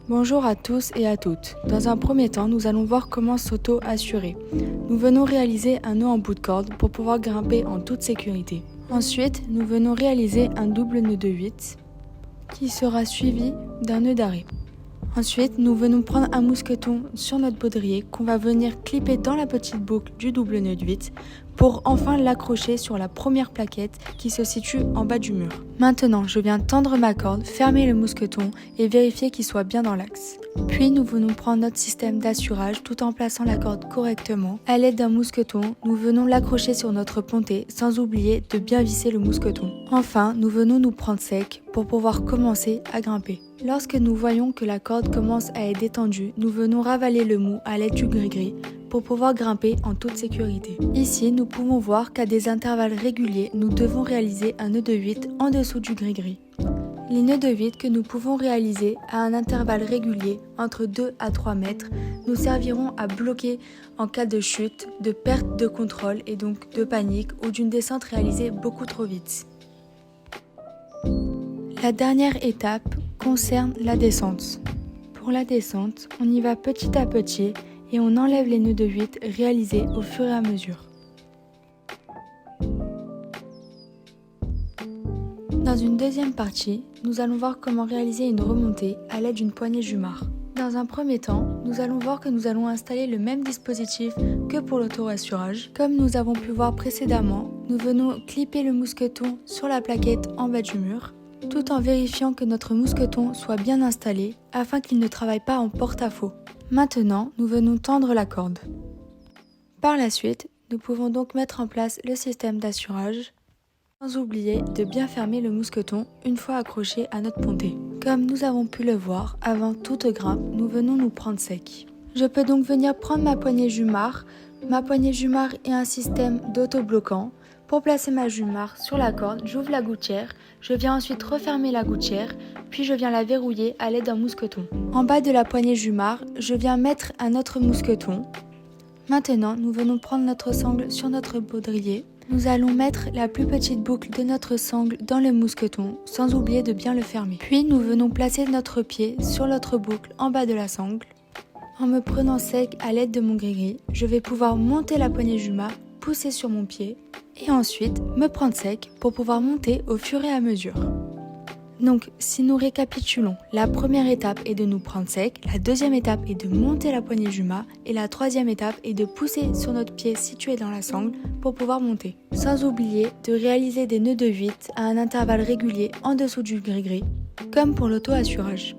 Bonjour à tous et à toutes. Dans un premier temps, nous allons voir comment s'auto-assurer. Nous venons réaliser un nœud en bout de corde pour pouvoir grimper en toute sécurité. Ensuite, nous venons réaliser un double nœud de 8 qui sera suivi d'un nœud d'arrêt. Ensuite, nous venons prendre un mousqueton sur notre baudrier qu'on va venir clipper dans la petite boucle du double nœud de 8 pour enfin l'accrocher sur la première plaquette qui se situe en bas du mur. Maintenant, je viens tendre ma corde, fermer le mousqueton et vérifier qu'il soit bien dans l'axe. Puis nous venons prendre notre système d'assurage tout en plaçant la corde correctement. À l'aide d'un mousqueton, nous venons l'accrocher sur notre pontée sans oublier de bien visser le mousqueton. Enfin, nous venons nous prendre sec pour pouvoir commencer à grimper. Lorsque nous voyons que la corde commence à être détendue, nous venons ravaler le mou à l'aide du gris-gris pour pouvoir grimper en toute sécurité. Ici, nous pouvons voir qu'à des intervalles réguliers, nous devons réaliser un nœud de 8 en dessous du gris-gris. Les nœuds de 8 que nous pouvons réaliser à un intervalle régulier entre 2 à 3 mètres nous serviront à bloquer en cas de chute, de perte de contrôle et donc de panique ou d'une descente réalisée beaucoup trop vite. La dernière étape concerne la descente. Pour la descente, on y va petit à petit et on enlève les nœuds de 8 réalisés au fur et à mesure. Dans une deuxième partie, nous allons voir comment réaliser une remontée à l'aide d'une poignée Jumar. Dans un premier temps, nous allons voir que nous allons installer le même dispositif que pour l'auto-assurage. Comme nous avons pu voir précédemment, nous venons clipper le mousqueton sur la plaquette en bas du mur, tout en vérifiant que notre mousqueton soit bien installé afin qu'il ne travaille pas en porte-à-faux. Maintenant, nous venons tendre la corde. Par la suite, nous pouvons donc mettre en place le système d'assurage, sans oublier de bien fermer le mousqueton une fois accroché à notre pontée. Comme nous avons pu le voir, avant toute grimpe, nous venons nous prendre sec. Je peux donc venir prendre ma poignée Jumar. Ma poignée Jumar est un système d'auto-bloquant. Pour placer ma Jumar sur la corde, j'ouvre la gouttière, je viens ensuite refermer la gouttière, puis je viens la verrouiller à l'aide d'un mousqueton. En bas de la poignée Jumar, je viens mettre un autre mousqueton. Maintenant, nous venons prendre notre sangle sur notre baudrier. Nous allons mettre la plus petite boucle de notre sangle dans le mousqueton, sans oublier de bien le fermer. Puis nous venons placer notre pied sur l'autre boucle en bas de la sangle. En me prenant sec à l'aide de mon gris-gris, je vais pouvoir monter la poignée Jumar, pousser sur mon pied et ensuite me prendre sec pour pouvoir monter au fur et à mesure. Donc, si nous récapitulons, la première étape est de nous prendre sec, la deuxième étape est de monter la poignée Jumar et la troisième étape est de pousser sur notre pied situé dans la sangle pour pouvoir monter. Sans oublier de réaliser des nœuds de 8 à un intervalle régulier en dessous du gris-gris, comme pour l'auto-assurage.